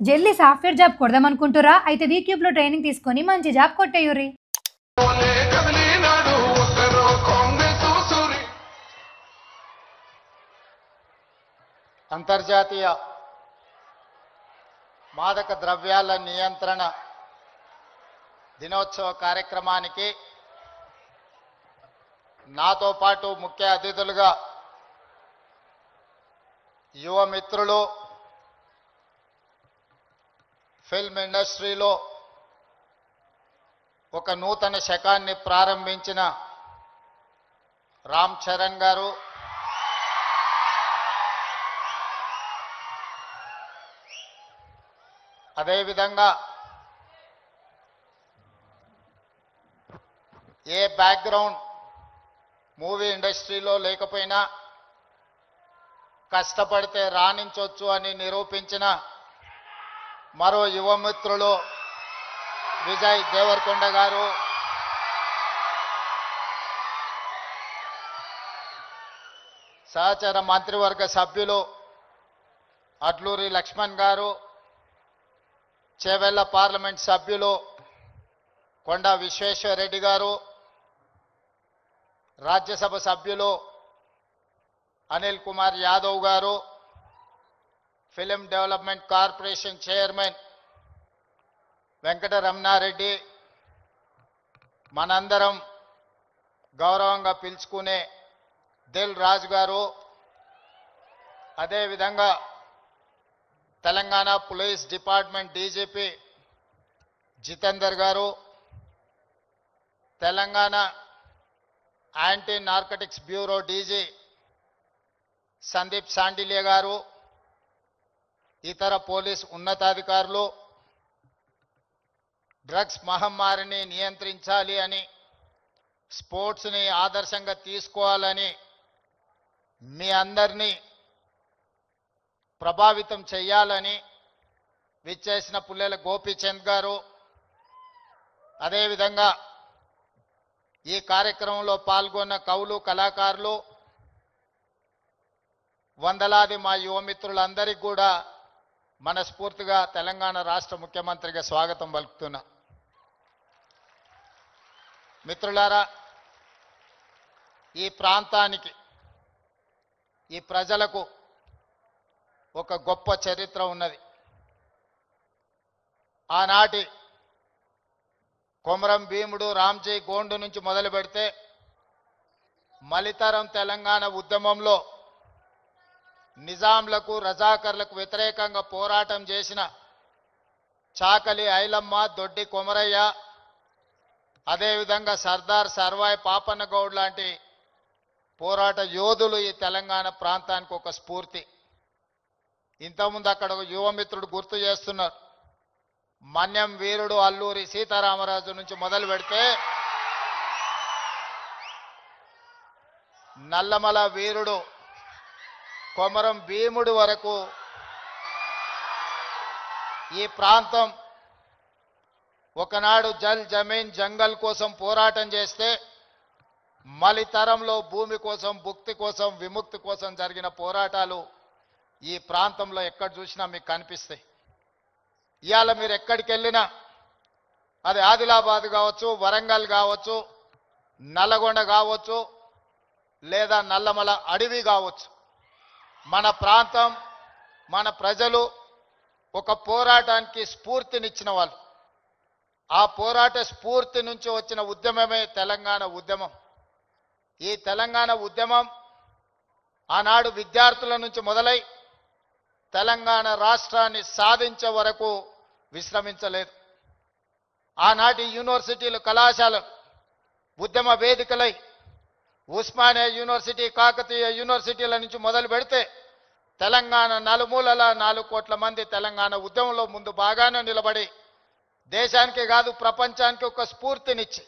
జల్లి software job కొడదామనుకుంటురా? అయితే వీక్యూబ్ లో ట్రైనింగ్ తీసుకొని మంచి జాబ్ కొట్టేయుర్రి. అంతర్జాతీయ మాదక ద్రవ్యాల నియంత్రణ దినోత్సవ కార్యక్రమానికి నాతో పాటు ముఖ్య అతిథులుగా యువ మిత్రులు, ఫిల్మ్ ఇండస్ట్రీలో ఒక నూతన శకాన్ని ప్రారంభించిన రామ్ చరణ్ గారు, అదేవిధంగా ఏ బ్యాక్గ్రౌండ్ మూవీ ఇండస్ట్రీలో లేకపోయినా కష్టపడితే రాణించవచ్చు అని నిరూపించిన మరో యువమిత్రులు విజయ్ దేవరకొండ గారు, సహచర మంత్రివర్గ సభ్యులు అడ్లూరి లక్ష్మణ్ గారు, చేవెళ్ల పార్లమెంట్ సభ్యులు కొండా విశ్వేశ్వరరెడ్డి గారు, రాజ్యసభ సభ్యులు Anil Kumar Yadav garu, film development corporation chairman Venkata Ramana Reddy, మనందరం గౌరవంగా పిలుచుకునే దిల్ రాజు గారు, అదేవిధంగా Telangana police department DGP Jitender garu, Telangana anti narcotics bureau DG Sandeep Shandilya garu, ఇతర పోలీస్ ఉన్నతాధికారులు, డ్రగ్స్ మహమ్మారిని నియంత్రించాలి అని, స్పోర్ట్స్ని ఆదర్శంగా తీసుకోవాలని మీ అందరినీ ప్రభావితం చేయాలని విచ్చేసిన పుల్లెల గోపీచంద్ గారు, అదేవిధంగా ఈ కార్యక్రమంలో పాల్గొన్న కవులు, కళాకారులు, వందలాది మా యువమిత్రులందరికీ కూడా మనస్ఫూర్తిగా తెలంగాణ రాష్ట్ర ముఖ్యమంత్రిగా స్వాగతం పలుకుతున్నా. మిత్రులారా, ఈ ప్రాంతానికి, ఈ ప్రజలకు ఒక గొప్ప చరిత్ర ఉన్నది. ఆనాటి కొమరం భీముడు, రామ్జీ గోండు నుంచి మొదలు పెడితే మలితరం తెలంగాణ ఉద్యమంలో నిజాంలకు, రజాకర్లకు వ్యతిరేకంగా పోరాటం చేసిన చాకలి ఐలమ్మ, దొడ్డి కొమరయ్య, అదేవిధంగా సర్దార్ సర్వాయి పాపన్న గౌడ్ లాంటి పోరాట యోధులు ఈ తెలంగాణ ప్రాంతానికి ఒక స్ఫూర్తి. ఇంతకుముందు అక్కడ ఒక యువమిత్రుడు గుర్తు చేస్తున్నారు, మన్యం వీరుడు అల్లూరి సీతారామరాజు నుంచి మొదలు పెడితే నల్లమల వీరుడు కొమరం భీముడు వరకు ఈ ప్రాంతం ఒకనాడు జల్ జమీన్ జంగల్ కోసం పోరాటం చేస్తే మలితరంలో భూమి కోసం, భుక్తి కోసం, విముక్తి కోసం జరిగిన పోరాటాలు ఈ ప్రాంతంలో ఎక్కడ చూసినా మీకు కనిపిస్తాయి. ఇవాళ మీరు ఎక్కడికి వెళ్ళినా, అది ఆదిలాబాద్ కావచ్చు, వరంగల్ కావచ్చు, నల్లగొండ కావచ్చు, లేదా నల్లమల అడవి కావచ్చు, మన ప్రాంతం, మన ప్రజలు ఒక పోరాటానికి స్ఫూర్తినిచ్చిన వాళ్ళు. ఆ పోరాట స్ఫూర్తి నుంచి వచ్చిన ఉద్యమమే తెలంగాణ ఉద్యమం. ఈ తెలంగాణ ఉద్యమం ఆనాడు విద్యార్థుల నుంచి మొదలై తెలంగాణ రాష్ట్రాన్ని సాధించే వరకు విశ్రమించలేదు. ఆనాటి యూనివర్సిటీలు, కళాశాలలు ఉద్యమ వేదికలై ఉస్మానియా యూనివర్సిటీ, కాకతీయ యూనివర్సిటీల నుంచి మొదలు పెడితే తెలంగాణ నలుమూలల 4 కోట్ల మంది తెలంగాణ ఉద్యమంలో ముందు బాగానే నిలబడి దేశానికి కాదు ప్రపంచానికి ఒక స్ఫూర్తినిచ్చి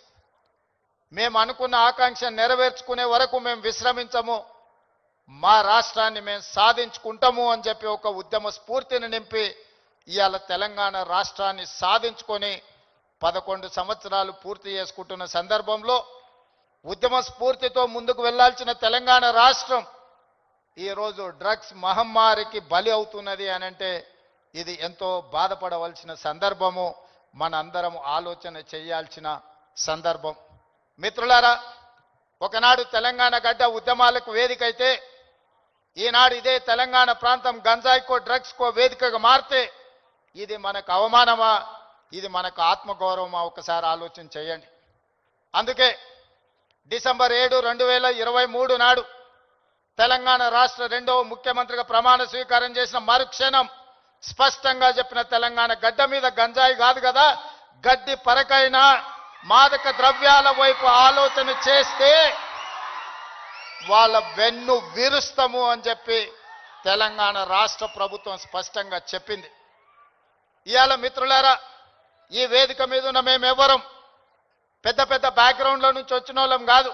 మేము అనుకున్న ఆకాంక్ష నెరవేర్చుకునే వరకు మేము విశ్రమించము, మా రాష్ట్రాన్ని మేము సాధించుకుంటాము అని చెప్పి ఒక ఉద్యమ స్ఫూర్తిని నింపి ఇవాళ తెలంగాణ రాష్ట్రాన్ని సాధించుకొని 11 సంవత్సరాలు పూర్తి చేసుకుంటున్న సందర్భంలో ఉద్యమ స్ఫూర్తితో ముందుకు వెళ్లాల్సిన తెలంగాణ రాష్ట్రం ఈరోజు డ్రగ్స్ మహమ్మారికి బలి అవుతున్నది అనంటే ఇది ఎంతో బాధపడవలసిన సందర్భము. మనందరం ఆలోచన చేయాల్సిన సందర్భం. మిత్రులారా, ఒకనాడు తెలంగాణ గడ్డ ఉద్యమాలకు వేదిక అయితే ఈనాడు ఇదే తెలంగాణ ప్రాంతం గంజాయికో డ్రగ్స్కో వేదికగా మారితే ఇది మనకు అవమానమా, ఇది మనకు ఆత్మగౌరవమా? ఒకసారి ఆలోచన చేయండి. అందుకే డిసెంబర్ 7, 2023 నాడు తెలంగాణ రాష్ట్ర రెండవ ముఖ్యమంత్రిగా ప్రమాణ స్వీకారం చేసిన మరుక్షణం స్పష్టంగా చెప్పిన, తెలంగాణ గడ్డ మీద గంజాయి కాదు కదా, గడ్డి పరకైనా మాదక ద్రవ్యాల వైపు ఆలోచన చేస్తే వాళ్ళ వెన్ను విరుస్తాము అని చెప్పి తెలంగాణ రాష్ట్ర ప్రభుత్వం స్పష్టంగా చెప్పింది. ఇవాళ మిత్రులారా, ఈ వేదిక మీద ఉన్న మేమెవరం పెద్ద పెద్ద బ్యాక్గ్రౌండ్ల నుంచి వచ్చిన వాళ్ళం కాదు.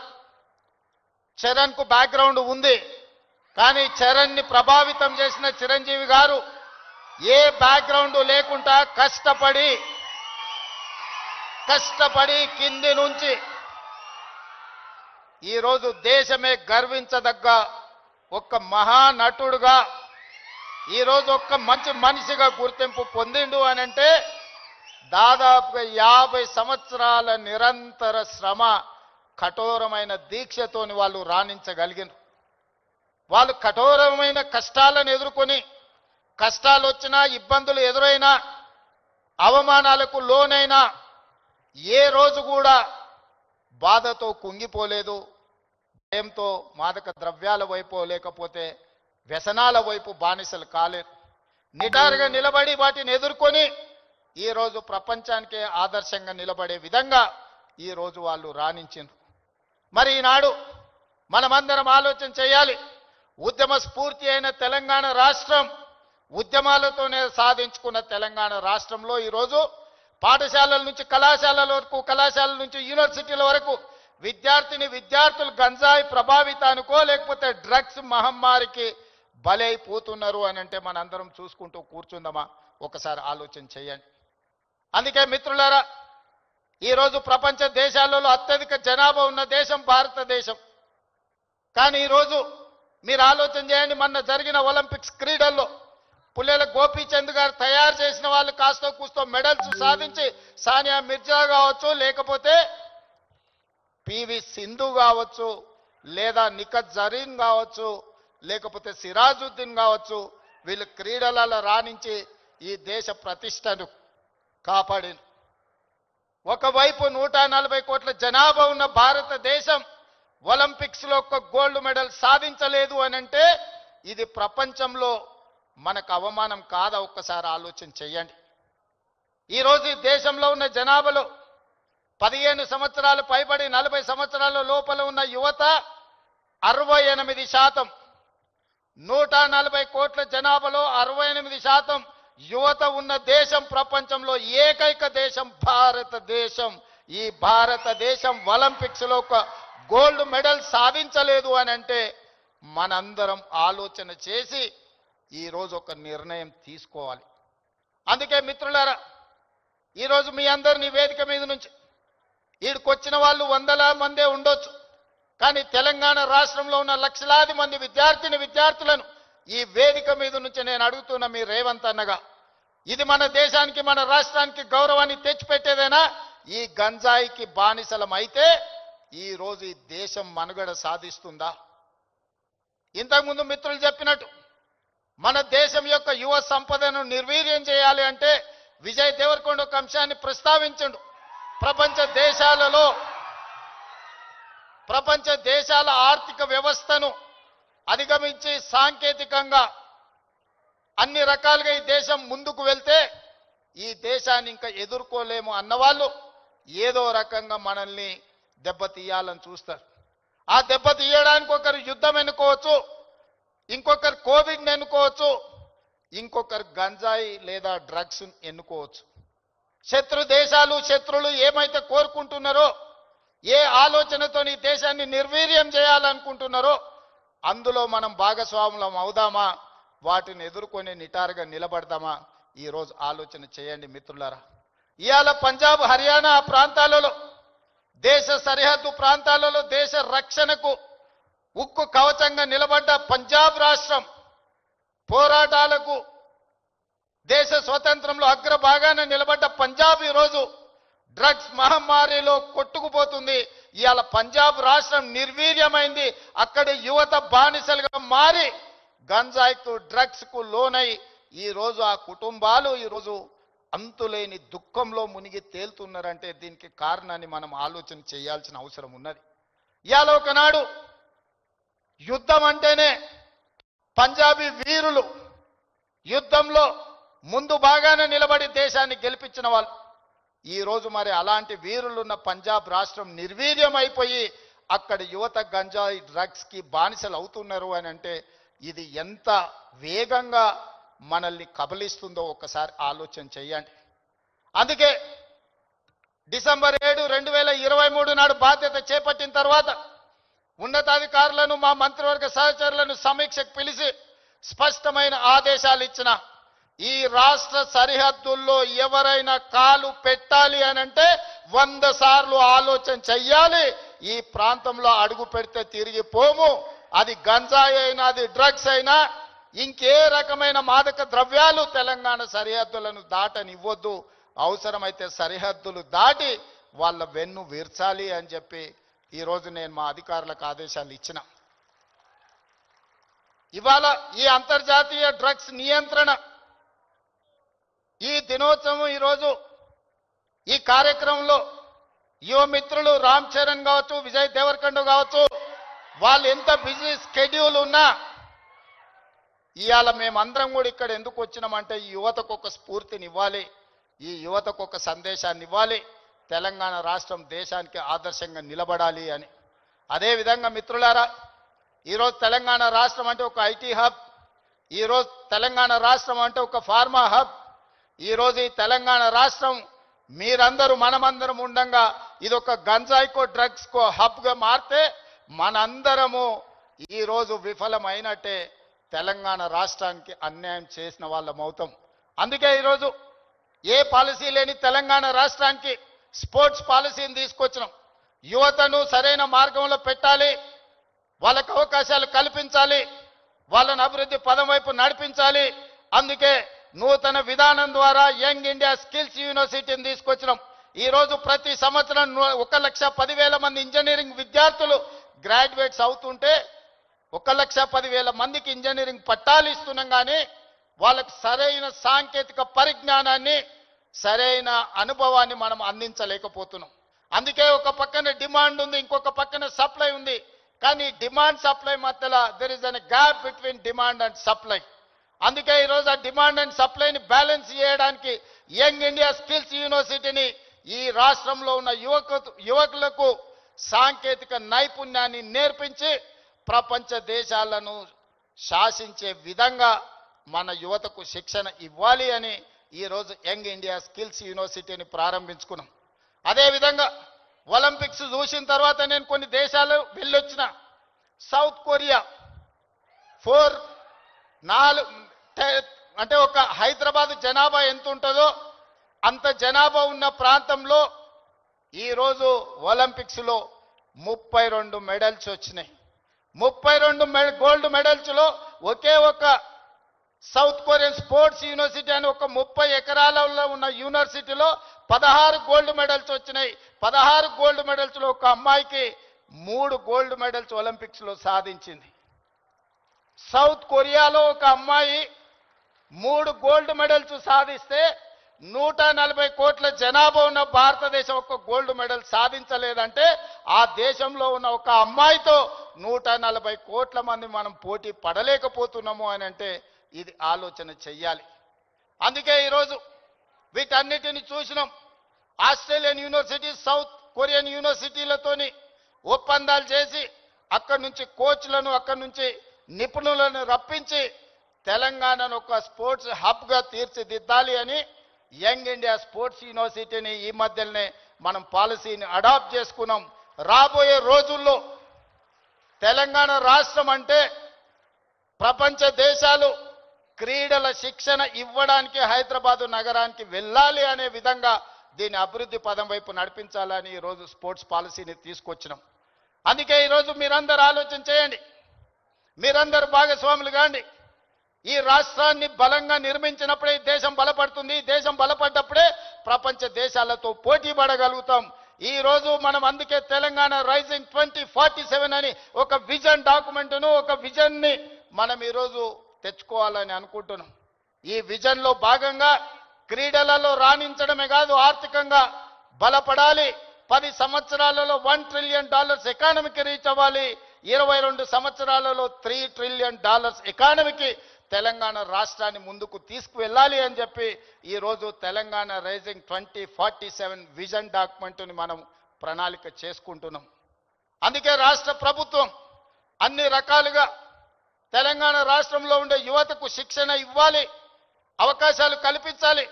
చరణ్కు బ్యాక్గ్రౌండ్ ఉంది, కానీ చరణ్ని ప్రభావితం చేసిన చిరంజీవి గారు ఏ బ్యాక్గ్రౌండ్ లేకుండా కష్టపడి కింది నుంచి ఈరోజు దేశమే గర్వించదగ్గ ఒక మహానటుడుగా, ఈరోజు ఒక మంచి మనిషిగా గుర్తింపు పొందిండు అని అంటే దాదాపుగా 50 సంవత్సరాల నిరంతర శ్రమ, కఠోరమైన దీక్షతోని వాళ్ళు రాణించగలిగినారు. వాళ్ళు కఠోరమైన కష్టాలను ఎదుర్కొని, కష్టాలు వచ్చినా, ఇబ్బందులు ఎదురైనా, అవమానాలకు లోనైనా ఏ రోజు కూడా బాధతో కుంగిపోలేదు. భయంతో మాదక ద్రవ్యాల వైపు లేకపోతే వ్యసనాల వైపు బానిసలు కాలేదు. నిటారుగా నిలబడి వాటిని ఎదుర్కొని ఈరోజు ప్రపంచానికే ఆదర్శంగా నిలబడే విధంగా ఈరోజు వాళ్ళు రాణించారు. మరి ఈనాడు మనమందరం ఆలోచన చేయాలి. ఉద్యమ స్ఫూర్తి అయిన తెలంగాణ రాష్ట్రం, ఉద్యమాలతోనే సాధించుకున్న తెలంగాణ రాష్ట్రంలో ఈరోజు పాఠశాలల నుంచి కళాశాలల వరకు, కళాశాలల నుంచి యూనివర్సిటీల వరకు విద్యార్థులు గంజాయి ప్రభావితానికో లేకపోతే డ్రగ్స్ మహమ్మారికి బలైపోతున్నారు అని అంటే మనందరం చూసుకుంటూ కూర్చుందామా? ఒకసారి ఆలోచన చేయండి. అందుకే మిత్రులారా, ఈరోజు ప్రపంచ దేశాలలో అత్యధిక జనాభా ఉన్న దేశం భారతదేశం. కానీ ఈరోజు మీరు ఆలోచన చేయండి, మొన్న జరిగిన ఒలింపిక్స్ క్రీడల్లో పుల్లెల గోపీచంద్ గారు తయారు చేసిన వాళ్ళు కాస్తో కూస్తో మెడల్స్ సాధించి, సానియా మిర్జా కావచ్చు, లేకపోతే పివి సింధు కావచ్చు, లేదా నిఖత్ జరీన్ కావచ్చు, లేకపోతే సిరాజుద్దీన్ కావచ్చు, వీళ్ళు క్రీడలలో రాణించి ఈ దేశ ప్రతిష్టను కాపాడిన. ఒకవైపు 140 కోట్ల జనాభా ఉన్న భారతదేశం ఒలింపిక్స్ లో ఒక్క గోల్డ్ మెడల్ సాధించలేదు అని అంటే ఇది ప్రపంచంలో మనకు అవమానం కాదా? ఒక్కసారి ఆలోచన చేయండి. ఈరోజు ఈ దేశంలో ఉన్న జనాభాలో 15 సంవత్సరాలు పైబడి 40 సంవత్సరాల లోపల ఉన్న యువత 68%. 140 కోట్ల జనాభాలో 68% యువత ఉన్న దేశం ప్రపంచంలో ఏకైక దేశం భారతదేశం. ఈ భారతదేశం ఒలింపిక్స్ లో ఒక గోల్డ్ మెడల్ సాధించలేదు అని అంటే మనందరం ఆలోచన చేసి ఈరోజు ఒక నిర్ణయం తీసుకోవాలి. అందుకే మిత్రులారా, ఈరోజు మీ అందరినీ వేదిక మీద నుంచి ఈడికొచ్చిన వాళ్ళు 100ల మందే ఉండొచ్చు, కానీ తెలంగాణ రాష్ట్రంలో ఉన్న లక్షలాది మంది విద్యార్థులను ఈ వేదిక మీద నుంచి నేను అడుగుతున్న మీ రేవంత్ అన్నగా, ఇది మన దేశానికి మన రాష్ట్రానికి గౌరవాన్ని తెచ్చిపెట్టేదేనా? ఈ గంజాయికి బానిసలం అయితే ఈ రోజు ఈ దేశం మనుగడ సాధిస్తుందా? ఇంతకుముందు మిత్రులు చెప్పినట్టు మన దేశం యొక్క యువ సంపదను నిర్వీర్యం చేయాలి అంటే విజయ్ దేవరకొండ ఒక అంశాన్ని ప్రస్తావించండు. ప్రపంచ దేశాల ఆర్థిక వ్యవస్థను అధిగమించి సాంకేతికంగా అన్ని రకాలుగా ఈ దేశం ముందుకు వెళ్తే ఈ దేశాన్ని ఇంకా ఎదుర్కోలేము అన్నవాళ్ళు ఏదో రకంగా మనల్ని దెబ్బతీయాలని చూస్తారు. ఆ దెబ్బతీయడానికి ఒకరు యుద్ధం ఎన్నుకోవచ్చు, ఇంకొకరు కోవిడ్ ఎన్నుకోవచ్చు, ఇంకొకరు గంజాయి లేదా డ్రగ్స్ ఎన్నుకోవచ్చు. శత్రులు ఏమైతే కోరుకుంటున్నారో, ఏ ఆలోచనతో ఈ దేశాన్ని నిర్వీర్యం చేయాలనుకుంటున్నారో అందులో మనం భాగస్వాములం అవుదామా? వాటిని ఎదుర్కొని నిటారుగా నిలబడదామా? ఈరోజు ఆలోచన చేయండి మిత్రులారా. ఇవాళ పంజాబ్, హర్యానా ప్రాంతాలలో, దేశ సరిహద్దు ప్రాంతాలలో దేశ రక్షణకు ఉక్కు కవచంగా నిలబడ్డ పంజాబ్ రాష్ట్రం పోరాటాలకు దేశ స్వతంత్రంలో అగ్రభాగాన నిలబడ్డ పంజాబ్ ఈరోజు డ్రగ్స్ మహమ్మారిలో కొట్టుకుపోతుంది. ఇవాళ పంజాబ్ రాష్ట్రం నిర్వీర్యమైంది. అక్కడ యువత బానిసలుగా మారి గంజాయికు డ్రగ్స్కు లోనై ఈరోజు ఆ కుటుంబాలు ఈరోజు అంతులేని దుఃఖంలో మునిగి తేలుతున్నారంటే దీనికి కారణాన్ని మనం ఆలోచన చేయాల్సిన అవసరం ఉన్నది. ఇవాళ ఒకనాడు యుద్ధం అంటేనే పంజాబీ వీరులు యుద్ధంలో ముందు బాగానే నిలబడి దేశాన్ని గెలిపించిన వాళ్ళు. ఈరోజు మరి అలాంటి వీరులున్న పంజాబ్ రాష్ట్రం నిర్వీర్యం అయిపోయి అక్కడ యువత గంజాయి డ్రగ్స్కి బానిసలు అవుతున్నారు అని అంటే ఇది ఎంత వేగంగా మనల్ని కబలిస్తుందో ఒక్కసారి ఆలోచన చేయండి. అందుకే డిసెంబర్ 7, 2023 నాడు బాధ్యత చేపట్టిన తర్వాత ఉన్నతాధికారులను మా మంత్రివర్గ సహచరులను సమీక్షకు పిలిచి స్పష్టమైన ఆదేశాలు ఇచ్చిన ఈ రాష్ట్ర సరిహద్దుల్లో ఎవరైనా కాలు పెట్టాలి అని అంటే 100 సార్లు ఆలోచన చెయ్యాలి. ఈ ప్రాంతంలో అడుగు పెడితే తిరిగి పోము. అది గంజాయి అయినా అది డ్రగ్స్ అయినా ఇంకే రకమైన మాదక ద్రవ్యాలు తెలంగాణ సరిహద్దులను దాటనివ్వద్దు. అవసరమైతే సరిహద్దులు దాటి వాళ్ళ వెన్ను విర్చాలి అని చెప్పి ఈరోజు నేను మా అధికారులకు ఆదేశాలు ఇచ్చిన. ఇవాళ ఈ అంతర్జాతీయ డ్రగ్స్ నియంత్రణ ఈ దినోత్సవం ఈరోజు ఈ కార్యక్రమంలో యువ మిత్రులు రామ్ చరణ్ కావచ్చు, విజయ్ దేవరకొండ కావచ్చు, వాళ్ళు ఎంత బిజీ స్కెడ్యూల్ ఉన్నా ఇవాళ మేమందరం కూడా ఇక్కడ ఎందుకు వచ్చినామంటే ఈ యువతకు ఒక స్ఫూర్తిని ఇవ్వాలి, ఈ యువతకు ఒక సందేశాన్ని ఇవ్వాలి, తెలంగాణ రాష్ట్రం దేశానికి ఆదర్శంగా నిలబడాలి అని. అదేవిధంగా మిత్రులారా, ఈరోజు తెలంగాణ రాష్ట్రం అంటే ఒక ఐటీ హబ్, ఈరోజు తెలంగాణ రాష్ట్రం అంటే ఒక ఫార్మా హబ్, ఈరోజు ఈ తెలంగాణ రాష్ట్రం మీరందరూ మనమందరం ఉండంగా ఇది ఒక గంజాయికో డ్రగ్స్కో హబ్గా మారితే మనందరము ఈరోజు విఫలమైనట్టే, తెలంగాణ రాష్ట్రానికి అన్యాయం చేసిన వాళ్ళం అవుతాం. అందుకే ఈరోజు ఏ పాలసీ లేని తెలంగాణ రాష్ట్రానికి స్పోర్ట్స్ పాలసీని తీసుకొచ్చినాం. యువతను సరైన మార్గంలో పెట్టాలి, వాళ్ళకు అవకాశాలు కల్పించాలి, వాళ్ళను అభివృద్ధి పదం వైపు నడిపించాలి. అందుకే నూతన విధానం ద్వారా యంగ్ ఇండియా స్కిల్స్ యూనివర్సిటీని తీసుకొచ్చినాం. ఈరోజు ప్రతి సంవత్సరం 1,10,000 మంది ఇంజనీరింగ్ విద్యార్థులు గ్రాడ్యుయేట్స్ అవుతుంటే 1,10,000 మందికి ఇంజనీరింగ్ పట్టాలు ఇస్తున్నాం. కానీ వాళ్ళకి సరైన సాంకేతిక పరిజ్ఞానాన్ని సరైన అనుభవాన్ని మనం అందించలేకపోతున్నాం. అందుకే ఒక పక్కన డిమాండ్ ఉంది, ఇంకొక పక్కన సప్లై ఉంది. కానీ డిమాండ్ సప్లై మధ్యలో there is an gap between demand and supply. అందుకే ఈరోజు ఆ డిమాండ్ అండ్ సప్లైని బ్యాలెన్స్ చేయడానికి యంగ్ ఇండియా స్కిల్స్ యూనివర్సిటీని ఈ రాష్ట్రంలో ఉన్న యువకులకు సాంకేతిక నైపుణ్యాన్ని నేర్పించి ప్రపంచ దేశాలను శాసించే విధంగా మన యువతకు శిక్షణ ఇవ్వాలి అని ఈరోజు యంగ్ ఇండియా స్కిల్స్ యూనివర్సిటీని ప్రారంభించుకున్నాం. అదేవిధంగా ఒలింపిక్స్ చూసిన తర్వాత నేను కొన్ని దేశాలు వెళ్ళొచ్చిన. సౌత్ కొరియా 4 అంటే ఒక హైదరాబాద్ జనాభా ఎంత ఉంటుందో అంత జనాభా ఉన్న ప్రాంతంలో ఈరోజు ఒలింపిక్స్లో 32 మెడల్స్ వచ్చినాయి. 32 గోల్డ్ మెడల్స్లో ఒకే ఒక సౌత్ కొరియన్ స్పోర్ట్స్ యూనివర్సిటీ అని ఒక 30 ఎకరాలలో ఉన్న యూనివర్సిటీలో 16 గోల్డ్ మెడల్స్ వచ్చినాయి. 16 గోల్డ్ మెడల్స్లో ఒక అమ్మాయికి 3 గోల్డ్ మెడల్స్ ఒలింపిక్స్లో సాధించింది. సౌత్ కొరియాలో ఒక అమ్మాయి 3 గోల్డ్ మెడల్స్ సాధిస్తే 140 కోట్ల జనాభా ఉన్న భారతదేశం ఒక గోల్డ్ మెడల్ సాధించలేదంటే ఆ దేశంలో ఉన్న ఒక అమ్మాయితో 140 కోట్ల మంది మనం పోటీ పడలేకపోతున్నాము అని అంటే ఇది ఆలోచన చెయ్యాలి. అందుకే ఈరోజు వీటన్నిటిని చూసినాం. ఆస్ట్రేలియన్ యూనివర్సిటీ, సౌత్ కొరియన్ యూనివర్సిటీలతోని ఒప్పందాలు చేసి అక్కడి నుంచి కోచ్లను, అక్కడి నుంచి నిపుణులను రప్పించి తెలంగాణను ఒక స్పోర్ట్స్ హబ్గా తీర్చిదిద్దాలి అని యంగ్ ఇండియా స్పోర్ట్స్ యూనివర్సిటీని ఈ మధ్యనే మనం పాలసీని అడాప్ట్ చేసుకున్నాం. రాబోయే రోజుల్లో తెలంగాణ రాష్ట్రం అంటే ప్రపంచ దేశాలు క్రీడల శిక్షణ ఇవ్వడానికి హైదరాబాదు నగరానికి వెళ్ళాలి అనే విధంగా దీని అభివృద్ధి పదం వైపు నడిపించాలని ఈరోజు స్పోర్ట్స్ పాలసీని తీసుకొచ్చినాం. అందుకే ఈరోజు మీరందరూ ఆలోచన చేయండి, మీరందరూ భాగస్వాములు కాండి. ఈ రాష్ట్రాన్ని బలంగా నిర్మించినప్పుడే ఈ దేశం బలపడుతుంది. ఈ దేశం బలపడ్డప్పుడే ప్రపంచ దేశాలతో పోటీ పడగలుగుతాం. ఈ రోజు మనం అందుకే తెలంగాణ రైజింగ్ 2047 అని ఒక విజన్ డాక్యుమెంట్ను, ఒక విజన్ని మనం ఈరోజు తెచ్చుకోవాలని అనుకుంటున్నాం. ఈ విజన్ లో భాగంగా క్రీడలలో రాణించడమే కాదు, ఆర్థికంగా బలపడాలి. 10 సంవత్సరాలలో $1 ట్రిలియన్ ఎకానమీకి రీచ్ అవ్వాలి. 22 సంవత్సరాలలో $3 ట్రిలియన్ ఎకానమీకి తెలంగాణ రాష్ట్రాన్ని ముందుకు తీసుకువెళ్ళాలి అని చెప్పి ఈరోజు తెలంగాణ రైజింగ్ 2047 విజన్ డాక్యుమెంట్ని మనం ప్రణాళిక చేసుకుంటున్నాం. అందుకే రాష్ట్ర ప్రభుత్వం అన్ని రకాలుగా తెలంగాణ రాష్ట్రంలో ఉండే యువతకు శిక్షణ ఇవ్వాలి, అవకాశాలు కల్పించాలి.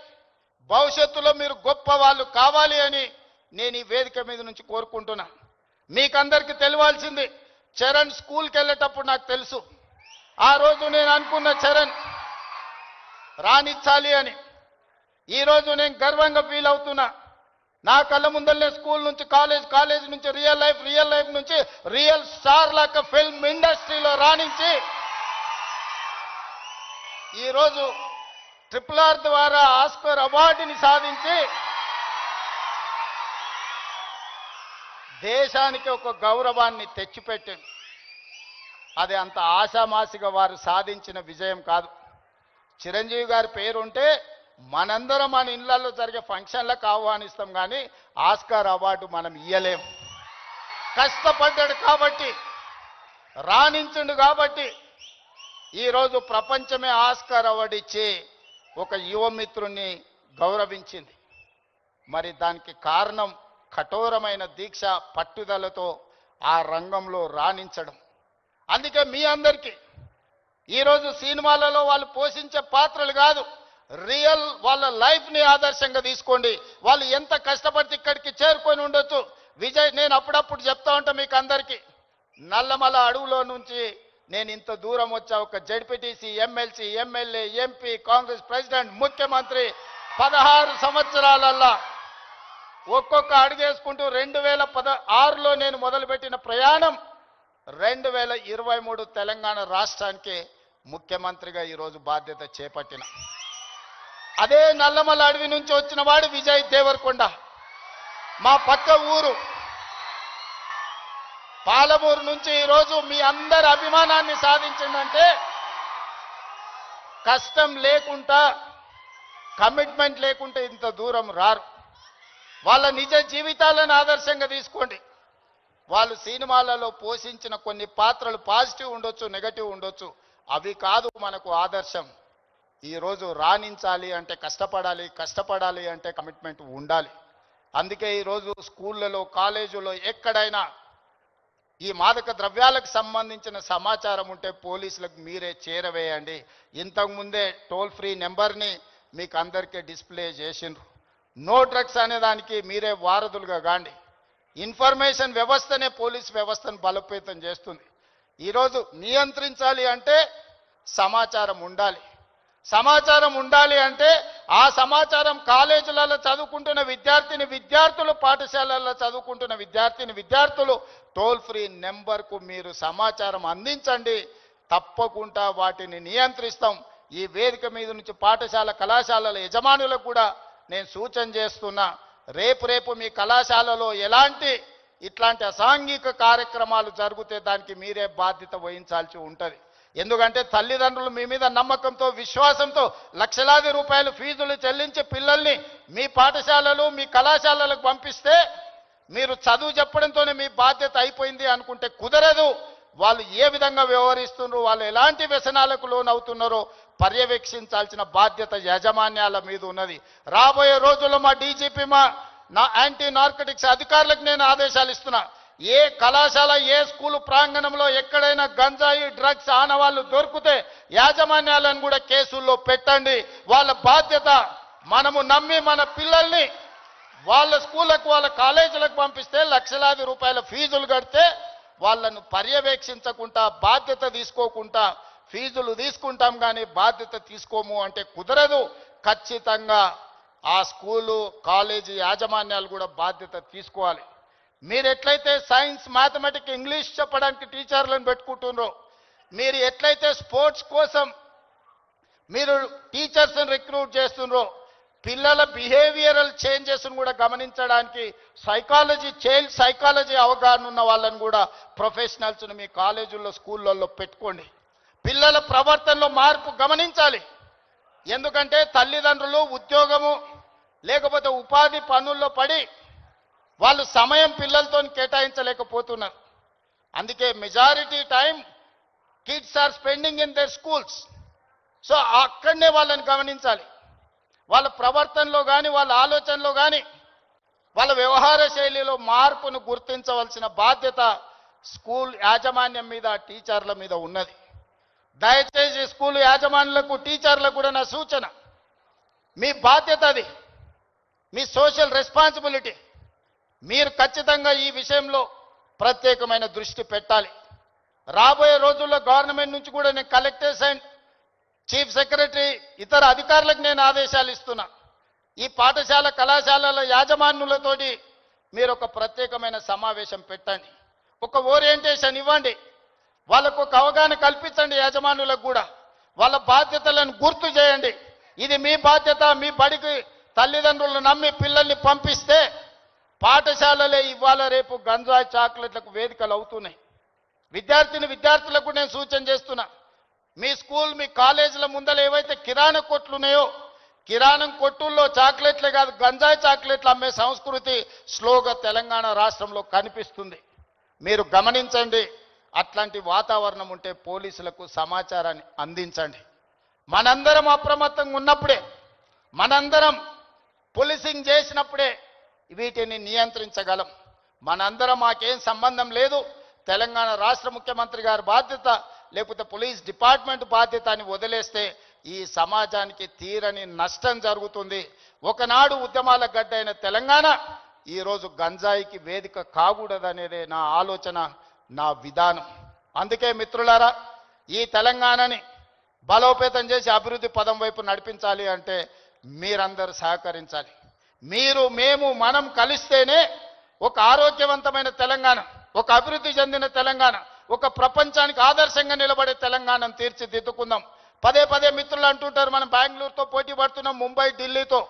భవిష్యత్తులో మీరు గొప్ప వాళ్ళు కావాలి అని నేను ఈ వేదిక మీద నుంచి కోరుకుంటున్నా. మీకందరికీ తెలియాల్సింది, చరణ్ స్కూల్కి వెళ్ళేటప్పుడు నాకు తెలుసు, ఆ రోజు నేను అనుకున్న చరణ్ రాణించాలి అని. ఈరోజు నేను గర్వంగా ఫీల్ అవుతున్నా. నా కళ్ళ ముందరనే స్కూల్ నుంచి కాలేజ్ నుంచి రియల్ లైఫ్ నుంచి రియల్ స్టార్ లాగా ఫిల్మ్ ఇండస్ట్రీలో రాణించి ఈరోజు RRR ద్వారా ఆస్కర్ అవార్డుని సాధించి దేశానికి ఒక గౌరవాన్ని తెచ్చిపెట్టింది. అది అంత ఆశామాసిగా వారు సాధించిన విజయం కాదు. చిరంజీవి గారి పేరుంటే మనందరం మన ఇళ్లలో జరిగే ఫంక్షన్లకు ఆహ్వానిస్తాం, కానీ ఆస్కార్ అవార్డు మనం ఇయ్యలేం. కష్టపడ్డాడు కాబట్టి, రాణించుండు కాబట్టి ఈరోజు ప్రపంచమే ఆస్కార్ అవార్డు ఇచ్చి ఒక యువమిత్రుని గౌరవించింది. మరి దానికి కారణం కఠోరమైన దీక్ష, పట్టుదలతో ఆ రంగంలో రాణించడం. అందుకే మీ అందరికీ ఈరోజు సినిమాలలో వాళ్ళు పోషించే పాత్రలు కాదు, రియల్ వాళ్ళ లైఫ్ని ఆదర్శంగా తీసుకోండి. వాళ్ళు ఎంత కష్టపడితే ఇక్కడికి చేరుకొని ఉండొచ్చు. విజయ్, నేను అప్పుడప్పుడు చెప్తా ఉంటా మీకు అందరికీ, నల్లమల అడవులో నుంచి నేను ఇంత దూరం వచ్చా. ఒక ZPTC, MLC, MLA, MP, Congress president, ముఖ్యమంత్రి 16 సంవత్సరాలల్లా ఒక్కొక్క అడుగేసుకుంటూ 2016లో నేను మొదలుపెట్టిన ప్రయాణం 2023 తెలంగాణ రాష్ట్రానికి ముఖ్యమంత్రిగా ఈరోజు బాధ్యత చేపట్టిన. అదే నల్లమల అడవి నుంచి వచ్చిన వాడు విజయ్ దేవరకొండ. మా పక్క ఊరు పాలమూరు నుంచి ఈరోజు మీ అందరి అభిమానాన్ని సాధించిందంటే కష్టం లేకుండా, కమిట్మెంట్ లేకుంటే ఇంత దూరం రారు. వాళ్ళ నిజ జీవితాలను ఆదర్శంగా తీసుకోండి. వాళ్ళు సినిమాలలో పోషించిన కొన్ని పాత్రలు పాజిటివ్ ఉండొచ్చు, నెగటివ్ ఉండొచ్చు, అవి కాదు మనకు ఆదర్శం. ఈరోజు రాణించాలి అంటే కష్టపడాలి అంటే కమిట్మెంట్ ఉండాలి. అందుకే ఈరోజు స్కూళ్ళలో, కాలేజీలో ఎక్కడైనా ఈ మాదక ద్రవ్యాలకు సంబంధించిన సమాచారం ఉంటే పోలీసులకు మీరే చేరవేయండి. ఇంతకుముందే టోల్ ఫ్రీ నెంబర్ని మీకు అందరికీ డిస్ప్లే చేసిండ్రు. నో డ్రగ్స్ అనే దానికి మీరే వారధులుగా కాండి. ఇన్ఫర్మేషన్ వ్యవస్థనే పోలీస్ వ్యవస్థను బలోపేతం చేస్తుంది. ఈరోజు నియంత్రించాలి అంటే సమాచారం ఉండాలి. సమాచారం ఉండాలి అంటే ఆ సమాచారం కాలేజీలలో చదువుకుంటున్న విద్యార్థులు, పాఠశాలల్లో చదువుకుంటున్న విద్యార్థులు టోల్ ఫ్రీ నెంబర్కు మీరు సమాచారం అందించండి. తప్పకుండా వాటిని నియంత్రిస్తాం. ఈ వేదిక మీద నుంచి పాఠశాల, కళాశాలల యజమానులకు కూడా నేను సూచన చేస్తున్నా, రేపు మీ కళాశాలలో ఇట్లాంటి అసాంఘిక కార్యక్రమాలు జరిగితే దానికి మీరే బాధ్యత వహించాల్సి ఉంటుంది. ఎందుకంటే తల్లిదండ్రులు మీ మీద నమ్మకంతో, విశ్వాసంతో లక్షలాది రూపాయలు ఫీజులు చెల్లించి పిల్లల్ని మీ పాఠశాలలు, మీ కళాశాలలకు పంపిస్తే మీరు చదువు చెప్పడంతోనే మీ బాధ్యత అయిపోయింది అనుకుంటే కుదరదు. వాళ్ళు ఏ విధంగా వ్యవహరిస్తున్నారో, వాళ్ళు ఎలాంటి వ్యసనాలకు లోనవుతున్నారో పర్యవేక్షించాల్సిన బాధ్యత యాజమాన్యాల మీద ఉన్నది. రాబోయే రోజుల్లో మా డీజీపీ, నా యాంటీ నార్కటిక్స్ అధికారులకు నేను ఆదేశాలు ఇస్తున్నా. ఏ కళాశాల, ఏ స్కూలు ప్రాంగణంలో ఎక్కడైనా గంజాయి, డ్రగ్స్ ఆనవాళ్లు దొరికితే యాజమాన్యాలను కూడా కేసుల్లో పెట్టండి. వాళ్ళ బాధ్యత. మనము నమ్మి మన పిల్లల్ని వాళ్ళ స్కూళ్ళకు, వాళ్ళ కాలేజీలకు పంపిస్తే లక్షలాది రూపాయల ఫీజులు కడితే వాళ్ళను పర్యవేక్షించకుండా, బాధ్యత తీసుకోకుండా ఫీజులు తీసుకుంటాం కానీ బాధ్యత తీసుకోము అంటే కుదరదు. ఖచ్చితంగా ఆ స్కూలు, కాలేజీ యాజమాన్యాలు కూడా బాధ్యత తీసుకోవాలి. మీరు ఎట్లయితే సైన్స్, మ్యాథమెటిక్స్, ఇంగ్లీష్ చెప్పడానికి టీచర్లను పెట్టుకుంటున్నారో, మీరు ఎట్లయితే స్పోర్ట్స్ కోసం మీరు టీచర్స్ని రిక్రూట్ చేస్తున్నారో పిల్లల బిహేవియరల్ చేంజెస్ను కూడా గమనించడానికి చైల్డ్ సైకాలజీ అవగాహన ఉన్న వాళ్ళని కూడా ప్రొఫెషనల్స్ను మీ కాలేజీల్లో స్కూళ్ళల్లో పెట్టుకోండి. పిల్లల ప్రవర్తనలో మార్పు గమనించాలి. ఎందుకంటే తల్లిదండ్రులు ఉద్యోగము లేకపోతే ఉపాధి పనుల్లో పడి వాళ్ళు సమయం పిల్లలతో కేటాయించలేకపోతున్నారు. అందుకే majority time kids are spending in their schools. So అక్కడనే వాళ్ళని గమనించాలి. వాళ్ళ ప్రవర్తనలో కానీ వాళ్ళ ఆలోచనలో కానీ వాళ్ళ వ్యవహార శైలిలో మార్పును గుర్తించవలసిన బాధ్యత స్కూల్ యాజమాన్యం మీద టీచర్ల మీద ఉన్నది. దయచేసి స్కూల్ యాజమాన్యులకు టీచర్లకు కూడా నా సూచన, మీ బాధ్యత అది, మీ సోషల్ రెస్పాన్సిబిలిటీ. మీరు ఖచ్చితంగా ఈ విషయంలో ప్రత్యేకమైన దృష్టి పెట్టాలి. రాబోయే రోజుల్లో గవర్నమెంట్ నుంచి కూడా నేను కలెక్టర్స్ అండ్ చీఫ్ సెక్రటరీ ఇతర అధికారులకు నేను ఆదేశాలు ఇస్తున్నా. ఈ పాఠశాల కళాశాలల యాజమాన్యులతోటి మీరు ఒక ప్రత్యేకమైన సమావేశం పెట్టండి, ఒక ఓరియంటేషన్ ఇవ్వండి, వాళ్ళకు ఒక అవగాహన కల్పించండి. యాజమాన్యులకు కూడా వాళ్ళ బాధ్యతలను గుర్తు చేయండి. ఇది మీ బాధ్యత. మీ బడికి తల్లిదండ్రులను నమ్మి పిల్లల్ని పంపిస్తే పాఠశాలలే ఇవాళ రేపు గంజాయి చాక్లెట్లకు వేదికలు అవుతున్నాయి. విద్యార్థులకు నేను సూచన చేస్తున్నా, మీ స్కూల్ మీ కాలేజీల ముందర ఏవైతే కిరాణా కొట్లు ఉన్నాయో కిరాణం కొట్టుల్లో చాక్లెట్లే కాదు గంజాయి చాక్లెట్లు అమ్మే సంస్కృతి స్లోగా తెలంగాణ రాష్ట్రంలో కనిపిస్తుంది. మీరు గమనించండి. అట్లాంటి వాతావరణం ఉంటే పోలీసులకు సమాచారాన్ని అందించండి. మనందరం అప్రమత్తంగా ఉన్నప్పుడే, మనందరం పోలీసింగ్ చేసినప్పుడే వీటిని నియంత్రించగలం. మనందరం మాకేం సంబంధం లేదు, తెలంగాణ రాష్ట్ర ముఖ్యమంత్రి గారి బాధ్యత లేకపోతే పోలీస్ డిపార్ట్మెంట్ బాధ్యత అని వదిలేస్తే ఈ సమాజానికి తీరని నష్టం జరుగుతుంది. ఒకనాడు ఉద్యమాల గడ్డ అయిన తెలంగాణ ఈరోజు గంజాయికి వేదిక కాకూడదనేదే నా ఆలోచన, నా విధానం. అందుకే మిత్రులారా, ఈ తెలంగాణని బలోపేతం చేసి అభివృద్ధి పదం వైపు నడిపించాలి అంటే మీరందరూ సహకరించాలి. మీరు మేము మనం కలిస్తేనే ఒక ఆరోగ్యవంతమైన తెలంగాణ, ఒక అభివృద్ధి చెందిన తెలంగాణ, ఒక ప్రపంచానికి ఆదర్శంగా నిలబడే తెలంగాణను తీర్చిదిద్దుకుందాం. పదే పదే మిత్రులు అంటుంటారు మనం బెంగళూరుతో పోటీ పడుతున్నాం, ముంబై ఢిల్లీతో.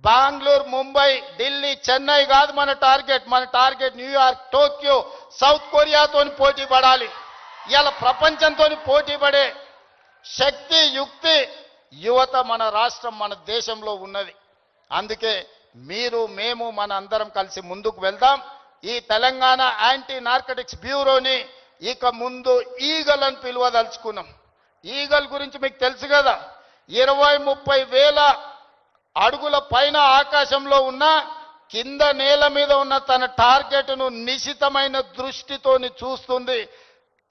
బెంగళూరు ముంబై ఢిల్లీ చెన్నై కాదు మన టార్గెట్ న్యూయార్క్ టోక్యో సౌత్ కొరియాతో పోటీ పడాలి. ఇవాళ ప్రపంచంతో పోటీ పడే శక్తి యుక్తి యువత మన రాష్ట్రం మన దేశంలో ఉన్నది. అందుకే మీరు మేము మన అందరం కలిసి ముందుకు వెళ్దాం. ఈ తెలంగాణ యాంటీ నార్కటిక్స్ బ్యూరోని ఇక ముందు ఈగల్ అని పిలువదలుచుకున్నాం. ఈగల్ గురించి మీకు తెలుసు కదా, 20-30 వేల అడుగుల పైన ఆకాశంలో ఉన్న కింద నేల మీద ఉన్న తన టార్గెట్ను నిశితమైన దృష్టితోని చూస్తుంది.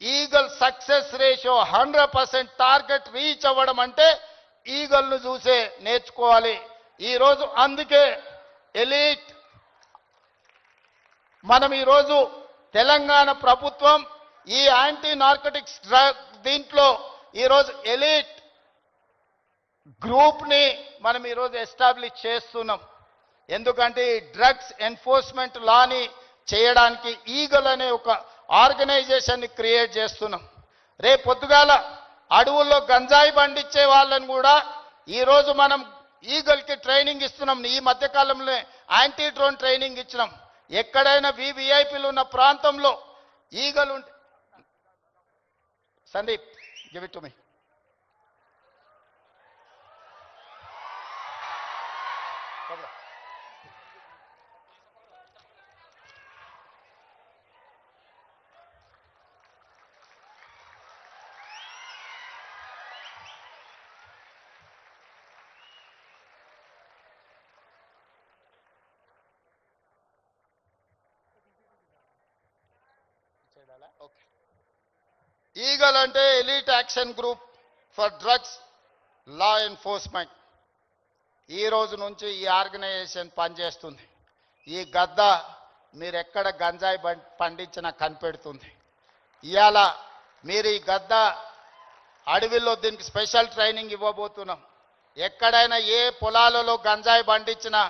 Eagle success ratio 100%. Target reach అవ్వడం అంటే ఈగల్ను చూసే నేర్చుకోవాలి. ఈరోజు అందుకే ఎలీట్ మనం ఈరోజు తెలంగాణ ప్రభుత్వం ఈ యాంటీ నార్కటిక్స్ దీంట్లో ఈరోజు ఎలీట్ గ్రూప్ని మనం ఈరోజు ఎస్టాబ్లిష్ చేస్తున్నాం. ఎందుకంటే ఈ డ్రగ్స్ ఎన్ఫోర్స్మెంట్ లాని చేయడానికి ఈగల్ అనే ఒక ఆర్గనైజేషన్ని క్రియేట్ చేస్తున్నాం. రేపు పొద్దుగాల అడవుల్లో గంజాయి పండించే వాళ్ళని కూడా ఈరోజు మనం ఈగల్కి ట్రైనింగ్ ఇస్తున్నాం. ఈ మధ్యకాలంలో యాంటీ డ్రోన్ ట్రైనింగ్ ఇచ్చినాం. ఎక్కడైనా వివిఐపీలు ఉన్న ప్రాంతంలో ఈగలు ఉంటే Sandeep give it to me. EAGLE అంటే elite action group for drugs law enforcement. ఈ రోజు నుంచి ఈ ఆర్గనైజేషన్ పనిచేస్తుంది. ఈ గద్ద మీరు ఎక్కడ గంజాయి పండించినా కనిపెడుతుంది. ఇవాళ మీరు ఈ గద్ద అడవిలో దీనికి స్పెషల్ ట్రైనింగ్ ఇవ్వబోతున్నాం. ఎక్కడైనా ఏ పొలాలలో గంజాయి పండించినా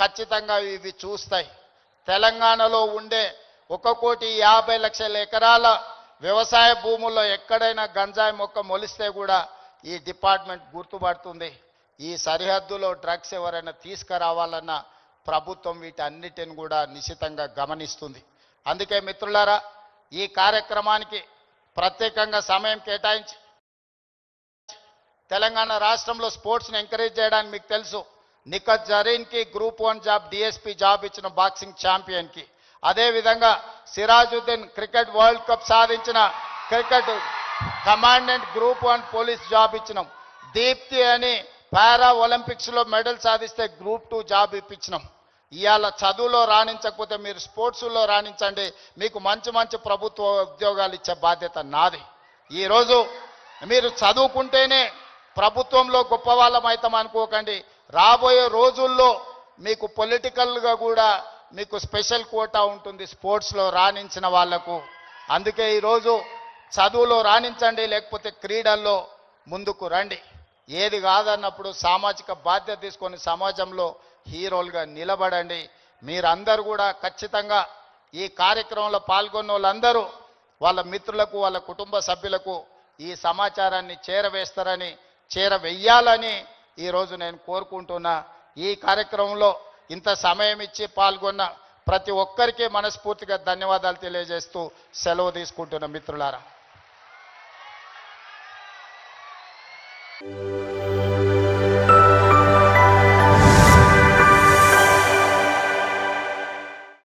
ఖచ్చితంగా ఇవి చూస్తాయి. తెలంగాణలో ఉండే 1,50,00,000 ఎకరాల వ్యవసాయ భూముల్లో ఎక్కడైనా గంజాయి మొక్క మొలిస్తే కూడా ఈ డిపార్ట్మెంట్ గుర్తుపడుతుంది. ఈ సరిహద్దులో డ్రగ్స్ ఎవరైనా తీసుకురావాలన్నా ప్రభుత్వం వీటన్నిటిని కూడా నిశితంగా గమనిస్తుంది. అందుకే మిత్రులారా, ఈ కార్యక్రమానికి ప్రత్యేకంగా సమయం కేటాయించి తెలంగాణ రాష్ట్రంలో స్పోర్ట్స్ని ఎంకరేజ్ చేయడానికి మీకు తెలుసు, నిఖత్ జరీన్కి గ్రూప్ 1 జాబ్ డిఎస్పీ జాబ్ ఇచ్చిన బాక్సింగ్ ఛాంపియన్కి, అదేవిధంగా సిరాజుద్దీన్ క్రికెట్ వరల్డ్ కప్ సాధించిన cricket commandant group 1 police job ఇచ్చినాం. దీప్తి అని పారా ఒలింపిక్స్లో మెడల్ సాధిస్తే గ్రూప్ 2 జాబ్ ఇప్పించినాం. ఇవాళ చదువులో రాణించకపోతే మీరు స్పోర్ట్స్లో రాణించండి, మీకు మంచి మంచి ప్రభుత్వ ఉద్యోగాలు ఇచ్చే బాధ్యత నాది. ఈరోజు మీరు చదువుకుంటేనే ప్రభుత్వంలో గొప్ప వాళ్ళం అవుతాం అనుకోకండి. రాబోయే రోజుల్లో మీకు పొలిటికల్గా కూడా మీకు స్పెషల్ కోటా ఉంటుంది స్పోర్ట్స్లో రాణించిన వాళ్లకు. అందుకే ఈరోజు చదువులో రాణించండి, లేకపోతే క్రీడల్లో ముందుకు రండి. ఏది కాదన్నప్పుడు సామాజిక బాధ్యత తీసుకొని సమాజంలో హీరోలుగా నిలబడండి. మీరందరూ కూడా ఖచ్చితంగా ఈ కార్యక్రమంలో పాల్గొన్న వాళ్ళందరూ వాళ్ళ మిత్రులకు వాళ్ళ కుటుంబ సభ్యులకు ఈ సమాచారాన్ని చేరవేస్తారని, చేరవేయాలని ఈరోజు నేను కోరుకుంటున్నా. ఈ కార్యక్రమంలో ఇంత సమయం ఇచ్చి పాల్గొన్న ప్రతి ఒక్కరికి మనస్ఫూర్తిగా ధన్యవాదాలు తెలియజేస్తూ సెలవు తీసుకుంటున్న మిత్రులారా.